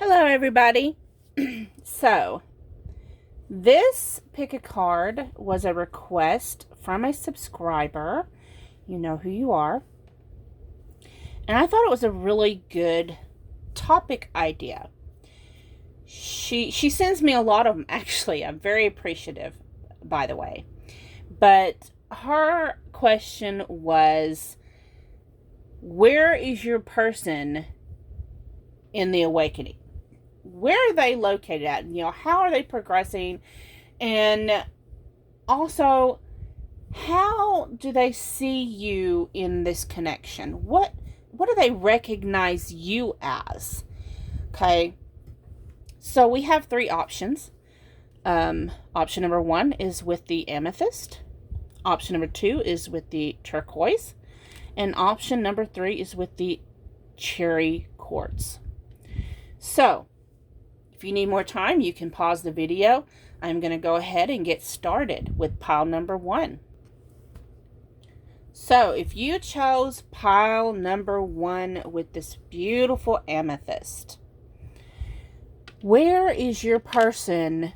Hello, everybody. So, this pick a card was a request from a subscriber. You know who you are. And I thought it was a really good topic idea. She sends me a lot of them, actually. I'm very appreciative, by the way. But her question was, where is your person in the awakening? Where are they located at? How are they progressing? And also, how do they see you in this connection? What do they recognize you as? Okay. So we have three options. Option number 1 is with the amethyst. Option number 2 is with the turquoise. And option number 3 is with the cherry quartz. So, if you need more time, you can pause the video. I'm going to go ahead and get started with pile number 1. So, if you chose pile number 1 with this beautiful amethyst, where is your person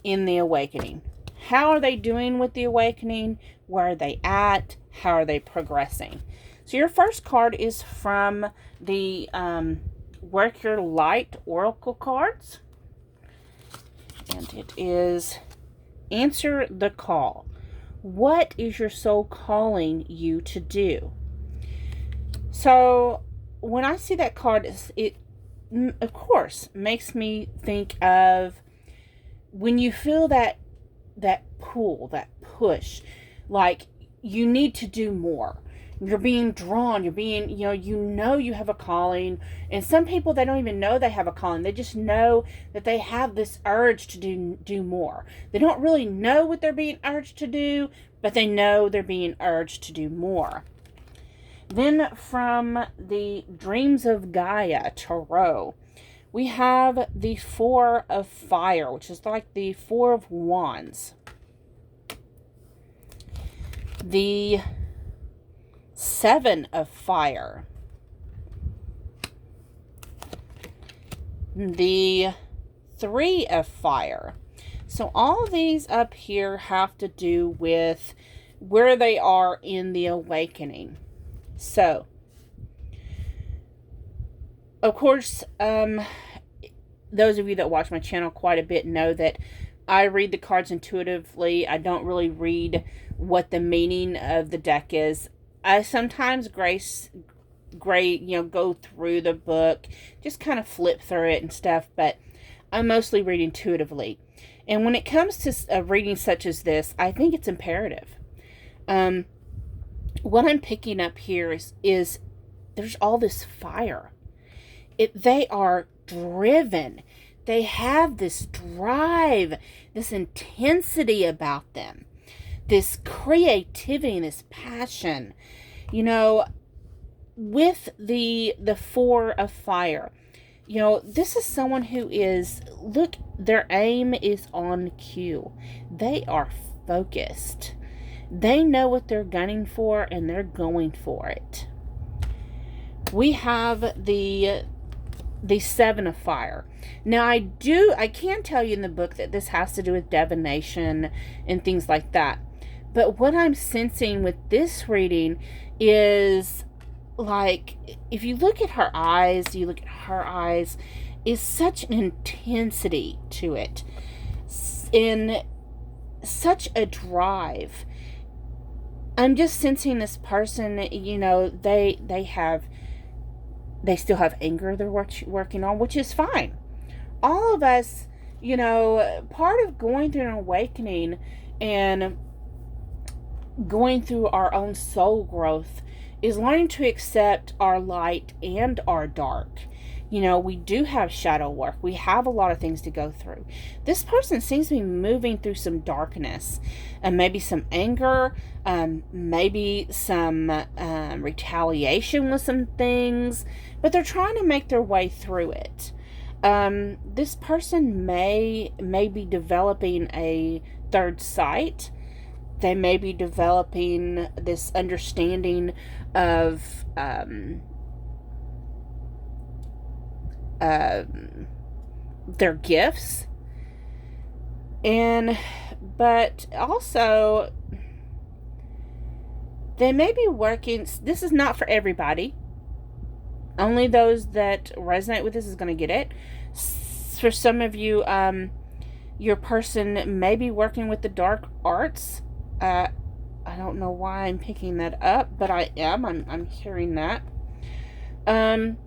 in the awakening? How are they doing with the awakening? Where are they at? How are they progressing? So, your first card is from the Work Your Light Oracle cards, and it is Answer the Call. What is your soul calling you to do? So when I see that card, it of course makes me think of when you feel that pull, that push, like you need to do more. You're being drawn, you're being, you have a calling. And some people, they don't even know they have a calling. They just know that they have this urge to do more. They don't really know what they're being urged to do, but they know they're being urged to do more. Then from the Dreams of Gaia Tarot, we have the Four of Fire, which is like the Four of Wands. The Seven of Fire. The Three of Fire. So all of these up here have to do with where they are in the awakening. So, of course, those of you that watch my channel quite a bit know that I read the cards intuitively. I don't really read what the meaning of the deck is. I sometimes go through the book, just kind of flip through it and stuff, but I mostly read intuitively. And when it comes to a reading such as this, I think it's imperative. What I'm picking up here is there's all this fire. They are driven. They have this drive, this intensity about them, this creativity, this passion. With the Four of Fire, this is someone who is, look, their aim is on cue. They are focused. They know what they're gunning for, and they're going for it. We have the Seven of Fire. Now, I can tell you in the book that this has to do with divination and things like that. But what I'm sensing with this reading is, like, if you look at her eyes, is such an intensity to it. In such a drive. I'm just sensing this person, they still have anger they're working on, which is fine. All of us, part of going through an awakening and going through our own soul growth is learning to accept our light and our dark. We do have shadow work. We have a lot of things to go through. This person seems to be moving through some darkness, and maybe some anger, maybe some retaliation with some things, but they're trying to make their way through it. This person may be developing a third sight. They may be developing this understanding of their gifts. But also, they may be working. This is not for everybody. Only those that resonate with this is going to get it. For some of you, your person may be working with the dark arts. I don't know why I'm picking that up, but I am. I'm hearing that. And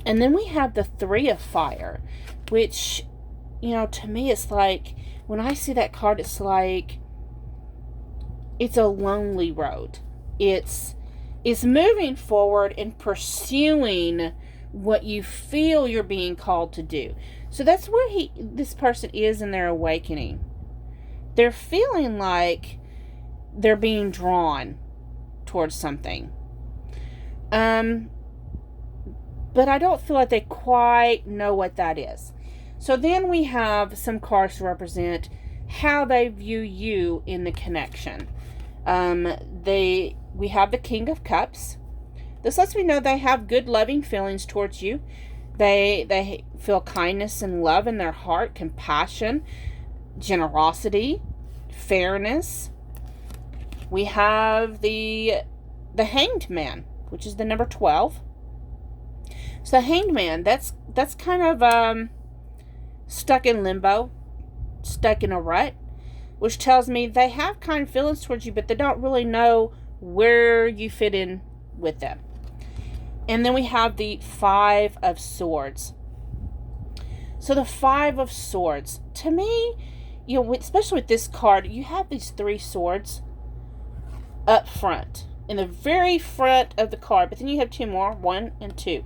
then we have the Three of Fire, which, to me, it's like, when I see that card, it's like, it's a lonely road. It's moving forward and pursuing what you feel you're being called to do. So that's where this person is in their awakening. They're feeling like they're being drawn towards something. But I don't feel like they quite know what that is. So then we have some cards to represent how they view you in the connection. We have the King of Cups. This lets me know they have good, loving feelings towards you. They feel kindness and love in their heart, compassion, generosity, fairness. We have the Hanged Man, which is the number 12. So the Hanged Man, that's kind of stuck in limbo, stuck in a rut, which tells me they have kind feelings towards you, but they don't really know where you fit in with them. And then we have the Five of Swords. So the Five of Swords, to me, especially with this card, you have these 3 swords up front, in the very front of the card, but then you have 2 more, 1 and 2.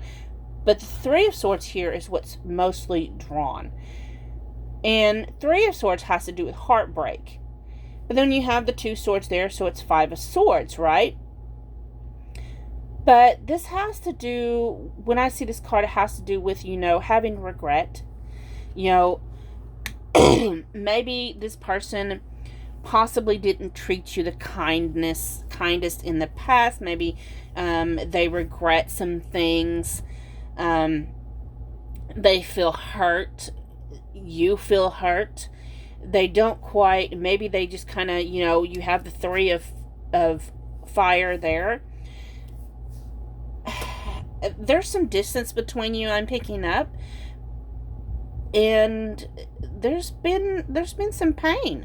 But the Three of Swords here is what's mostly drawn. And Three of Swords has to do with heartbreak. But then you have the 2 swords there, so it's 5 of Swords, right? But this has to do, when I see this card, it has to do with, having regret. Maybe this person possibly didn't treat you the kindest in the past. Maybe they regret some things. They feel hurt. You feel hurt. They don't quite, maybe they just kind of, you have the 3 of fire there. There's some distance between you, I'm picking up. And there's been some pain.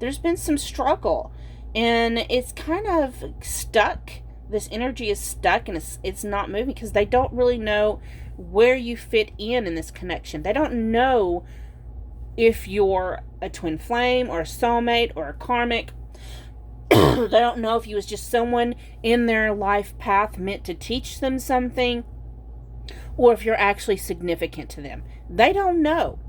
There's been some struggle. And it's kind of stuck. This energy is stuck and it's not moving because they don't really know where you fit in this connection. They don't know if you're a twin flame or a soulmate or a karmic. They don't know if you was just someone in their life path meant to teach them something, or if you're actually significant to them. They don't know.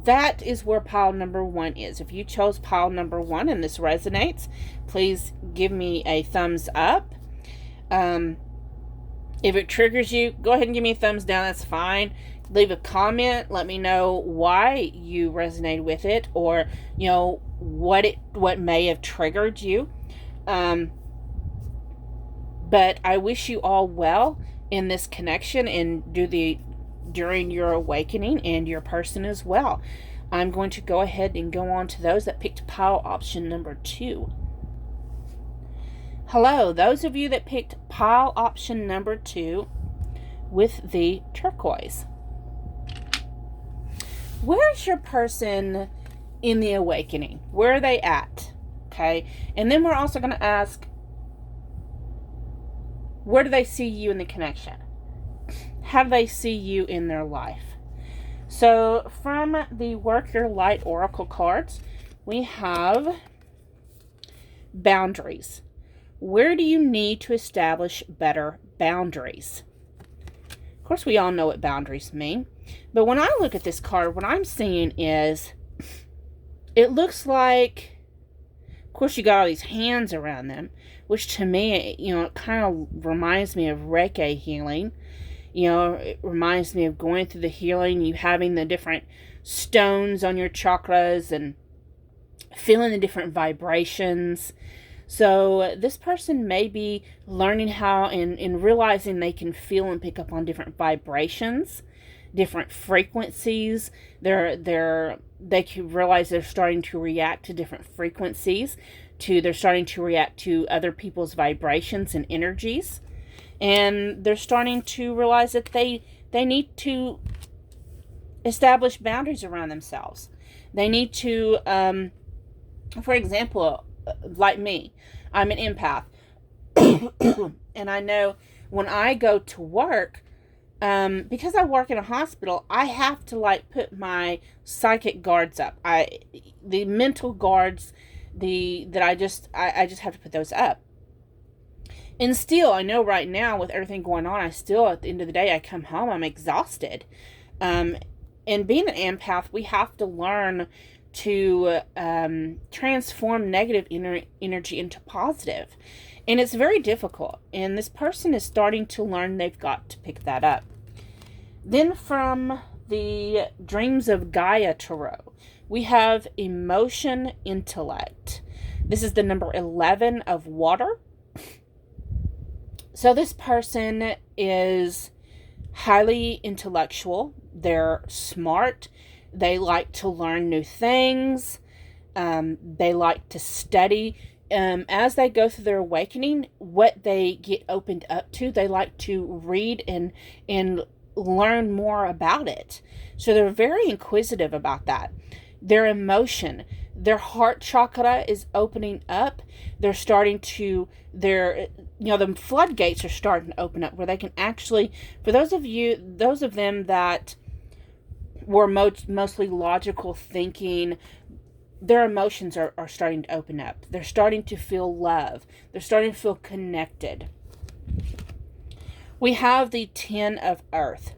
That is where pile number 1 is. If you chose pile number 1 and this resonates, please give me a thumbs up. If it triggers you, go ahead and give me a thumbs down. That's fine. Leave a comment. Let me know why you resonated with it, or what may have triggered you. But I wish you all well in this connection and during your awakening, and your person as well. I'm going to go ahead and go on to those that picked pile option number 2. Hello, those of you that picked pile option number 2 with the turquoise. Where's your person in the awakening? Where are they at? Okay. And then we're also going to ask, where do they see you in the connection? How do they see you in their life? So from the Work Your Light Oracle cards, we have boundaries. Where do you need to establish better boundaries? Of course, we all know what boundaries mean. But when I look at this card, what I'm seeing is, it looks like, of course, you got all these hands around them, which to me, it kind of reminds me of Reiki healing. It reminds me of going through the healing, you having the different stones on your chakras and feeling the different vibrations. So this person may be learning how and realizing they can feel and pick up on different vibrations, different frequencies. They can realize they're starting to react to different frequencies. They're starting to react to other people's vibrations and energies, and they're starting to realize that they need to establish boundaries around themselves. They need to, for example, like me, I'm an empath. And I know when I go to work, because I work in a hospital, I have to like put my psychic guards up. The mental guards, I just have to put those up. And still, I know right now with everything going on, I still, at the end of the day, I come home, I'm exhausted. And being an empath, we have to learn to transform negative energy into positive. And it's very difficult. And this person is starting to learn they've got to pick that up. Then from the Dreams of Gaia Tarot, we have Emotion Intellect. This is the number 11 of water. So this person is highly intellectual. They're smart. They like to learn new things. They like to study. As they go through their awakening, what they get opened up to, they like to read and learn more about it. So they're very inquisitive about that. Their emotion, their heart chakra is opening up. They're starting to, the floodgates are starting to open up where they can actually, for those of them that were mostly logical thinking, their emotions are starting to open up. They're starting to feel love. They're starting to feel connected. We have the 10 of Earth.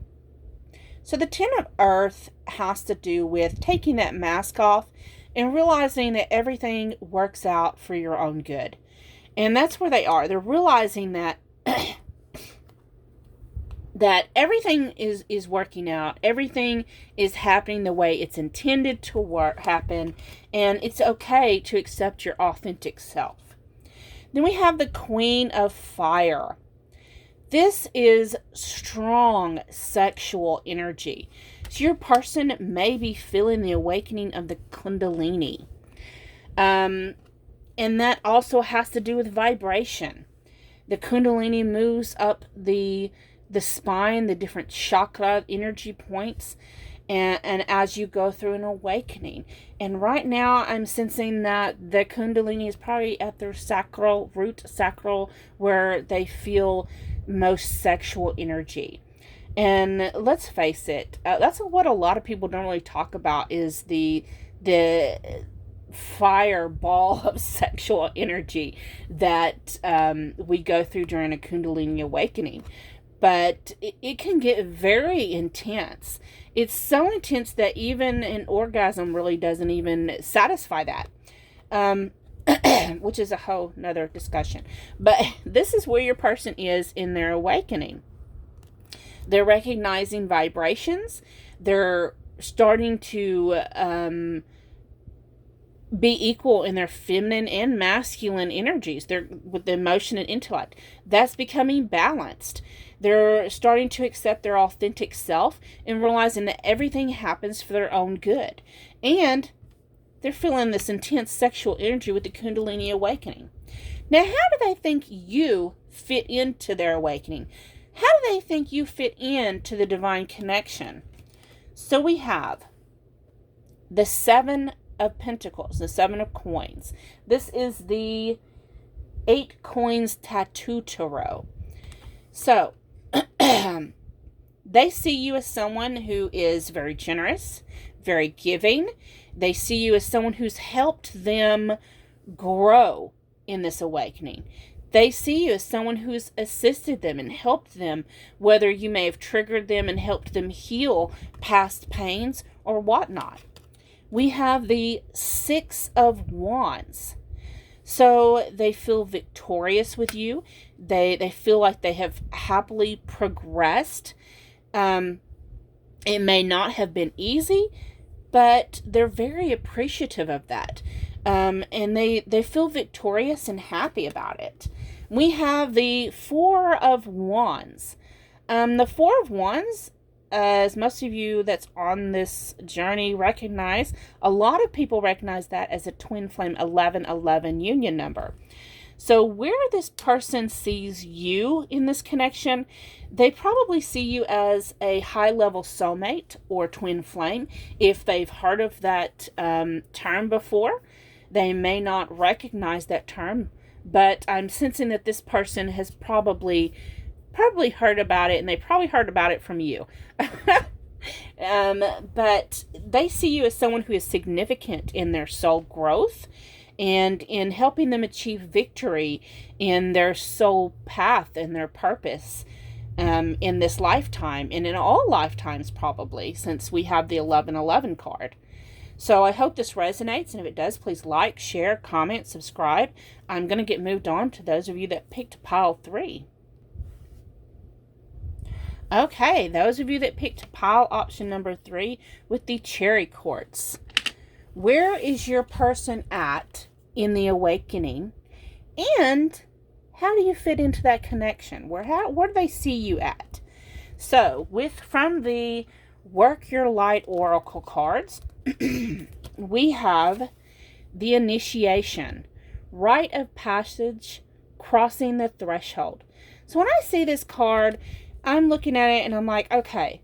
So the 10 of Earth has to do with taking that mask off and realizing that everything works out for your own good. And that's where they are. They're realizing that that everything is working out. Everything is happening the way it's intended to happen. And it's okay to accept your authentic self. Then we have the Queen of Fire. This is strong sexual energy. So your person may be feeling the awakening of the Kundalini. And that also has to do with vibration. The Kundalini moves up the spine, the different chakra energy points, and as you go through an awakening. And right now I'm sensing that the Kundalini is probably at their root sacral, where they feel most sexual energy. And let's face it, that's what a lot of people don't really talk about, is the fireball of sexual energy that we go through during a Kundalini awakening. But it can get very intense. It's so intense that even an orgasm really doesn't even satisfy that. Which is a whole nother discussion. But this is where your person is in their awakening. They're recognizing vibrations. They're starting to be equal in their feminine and masculine energies. They're with the emotion and intellect. That's becoming balanced. They're starting to accept their authentic self and realizing that everything happens for their own good. And they're feeling this intense sexual energy with the Kundalini awakening. Now, how do they think you fit into their awakening? How do they think you fit into the divine connection? So we have the 7 of Pentacles, the 7 of Coins. This is the 8 Coins Tattoo Tarot. So, they see you as someone who is very generous, very giving. They see you as someone who's helped them grow in this awakening. They see you as someone who's assisted them and helped them, whether you may have triggered them and helped them heal past pains or whatnot. We have the 6 of Wands. So they feel victorious with you. They feel like they have happily progressed. It may not have been easy, but they're very appreciative of that. And they feel victorious and happy about it. We have the Four of Wands. The Four of Wands, as most of you that's on this journey recognize, a lot of people recognize that as a twin flame 1111 union number. So where this person sees you in this connection, they probably see you as a high-level soulmate or twin flame. If they've heard of that term before, they may not recognize that term, but I'm sensing that this person has probably heard about it, and they probably heard about it from you. But they see you as someone who is significant in their soul growth and in helping them achieve victory in their soul path and their purpose in this lifetime and in all lifetimes probably, since we have the 1111 card. So I hope this resonates, and if it does, please like, share, comment, subscribe. I'm going to get moved on to those of you that picked pile 3. Okay, those of you that picked pile option number 3 with the cherry quartz. Where is your person at in the awakening? And how do you fit into that connection? Where do they see you at? So, from the Work Your Light Oracle cards, we have the initiation, rite of passage, crossing the threshold. So when I see this card, I'm looking at it and I'm like, okay,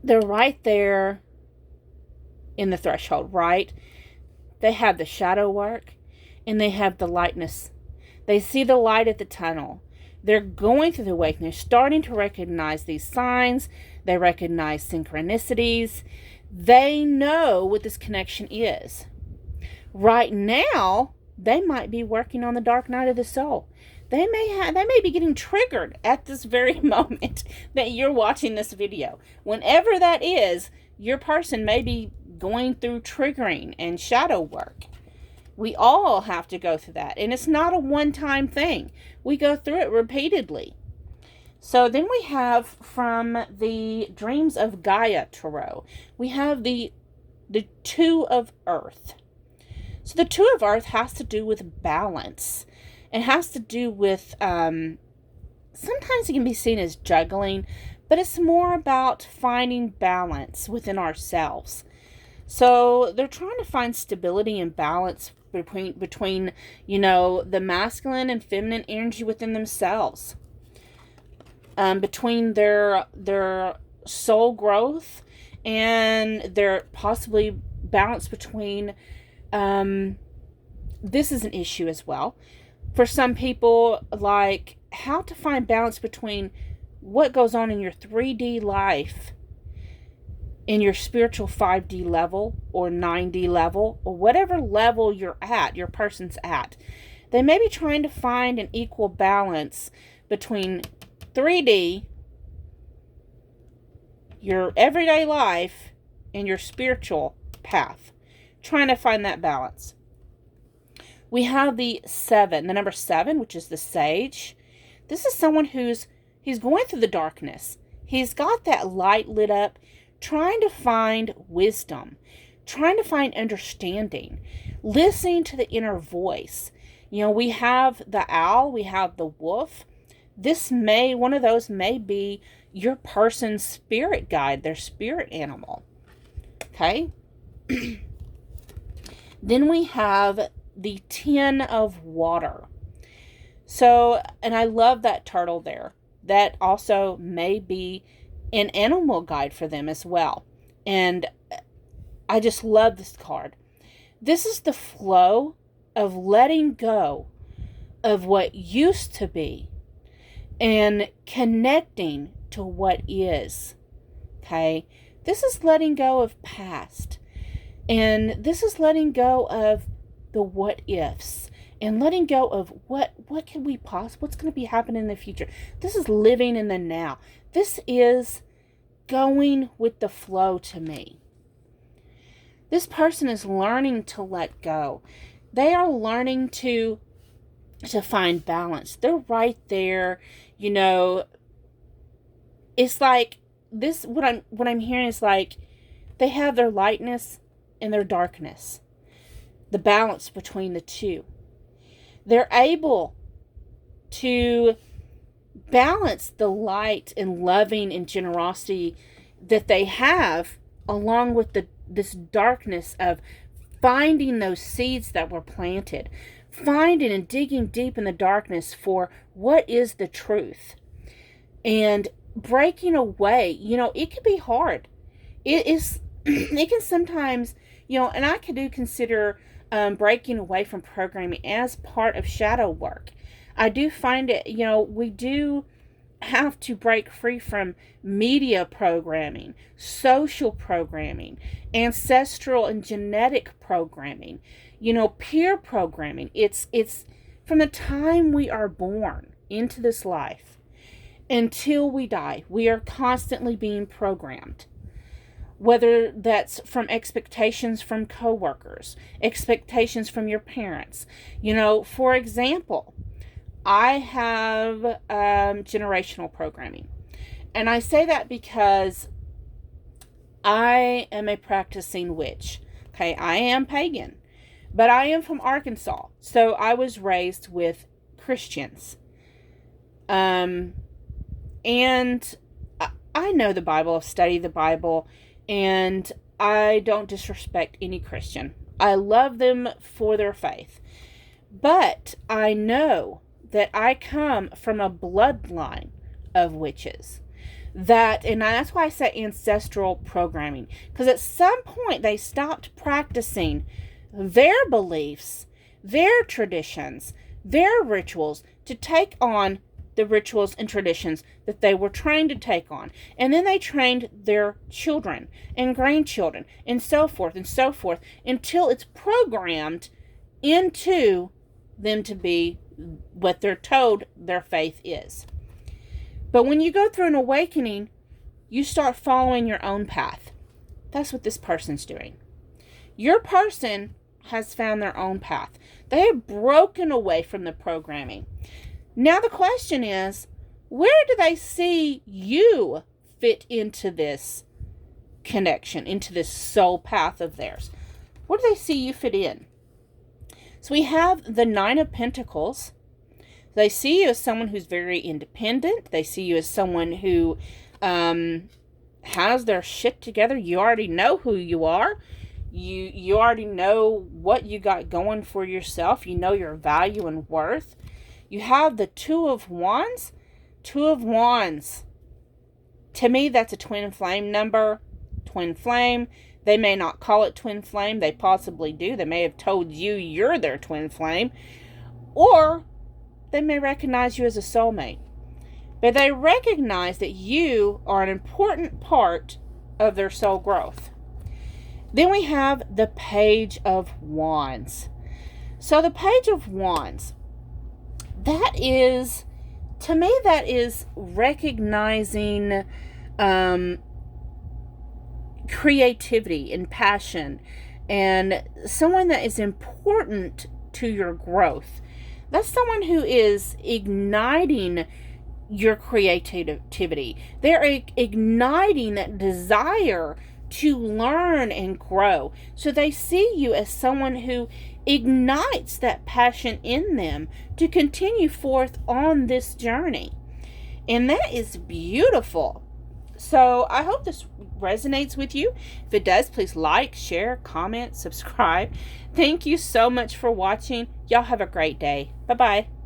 they're right there in the threshold, right? They have the shadow work and they have the lightness. They see the light at the tunnel. They're going through the awakening. They're starting to recognize these signs. They recognize synchronicities. They know what this connection is. Right now, they might be working on the dark night of the soul. They may be getting triggered at this very moment that you're watching this video. Whenever that is, your person may be going through triggering and shadow work. We all have to go through that. And it's not a one-time thing. We go through it repeatedly. So then we have from the Dreams of Gaia Tarot, we have the Two of Earth. So the Two of Earth has to do with balance. It has to do with, sometimes it can be seen as juggling, but it's more about finding balance within ourselves. So they're trying to find stability and balance between the masculine and feminine energy within themselves. Between their soul growth and their possibly balance between, this is an issue as well. For some people, like how to find balance between what goes on in your 3D life, in your spiritual 5D level or 9D level, or whatever level you're at, your person's at. They may be trying to find an equal balance between 3D, your everyday life, and your spiritual path. Trying to find that balance. We have the number 7, which is the Sage. This is someone he's going through the darkness. He's got that light lit up, trying to find wisdom, trying to find understanding, listening to the inner voice. We have the owl, we have the wolf. One of those may be your person's spirit guide, their spirit animal. Okay? Then we have the 10 of Water. So, and I love that turtle there. That also may be an animal guide for them as well. And I just love this card. This is the flow of letting go of what used to be and connecting to what is. Okay? This is letting go of past. And this is letting go of the what ifs and letting go of what can we what's going to be happening in the future. This is living in the now. This is going with the flow to me. This person is learning to let go. They are learning to find balance. They're right there, it's like this, what I'm hearing is like they have their lightness and their darkness. the balance between the two. They're able to balance the light and loving and generosity that they have, along with this darkness of finding those seeds that were planted, finding and digging deep in the darkness for what is the truth, and breaking away. It can be hard. It can sometimes, and I do consider breaking away from programming as part of shadow work. I do find it, we do have to break free from media programming, social programming, ancestral and genetic programming, peer programming. It's from the time we are born into this life until we die, we are constantly being programmed. Whether that's from expectations from coworkers, expectations from your parents. For example, I have generational programming. And I say that because I am a practicing witch. Okay, I am pagan, but I am from Arkansas. So I was raised with Christians. And I know the Bible, I've studied the Bible, and I don't disrespect any Christian. I love them for their faith. But I know that I come from a bloodline of witches. And that's why I say ancestral programming. Because at some point they stopped practicing their beliefs, their traditions, their rituals to take on the rituals and traditions that they were trained to take on. And then they trained their children and grandchildren and so forth until it's programmed into them to be what they're told their faith is. But when you go through an awakening, you start following your own path. That's what this person's doing. Your person has found their own path. They have broken away from the programming. Now the question is, where do they see you fit into this connection, into this soul path of theirs? Where do they see you fit in? So we have the Nine of Pentacles. They see you as someone who's very independent. They see you as someone who has their shit together. You already know who you are. You already know what you got going for yourself. You know your value and worth. You have the Two of Wands. Two of Wands. To me, that's a twin flame number. Twin flame. They may not call it twin flame. They possibly do. They may have told you you're their twin flame. Or they may recognize you as a soulmate. But they recognize that you are an important part of their soul growth. Then we have the Page of Wands. So the Page of Wands, that is, to me, that is recognizing creativity and passion, and someone that is important to your growth. That's someone who is igniting your creativity. They're igniting that desire to learn and grow. So they see you as someone who ignites that passion in them to continue forth on this journey. And that is beautiful. So I hope this resonates with you. If it does, please like, share, comment, subscribe. Thank you so much for watching. Y'all have a great day. Bye-bye.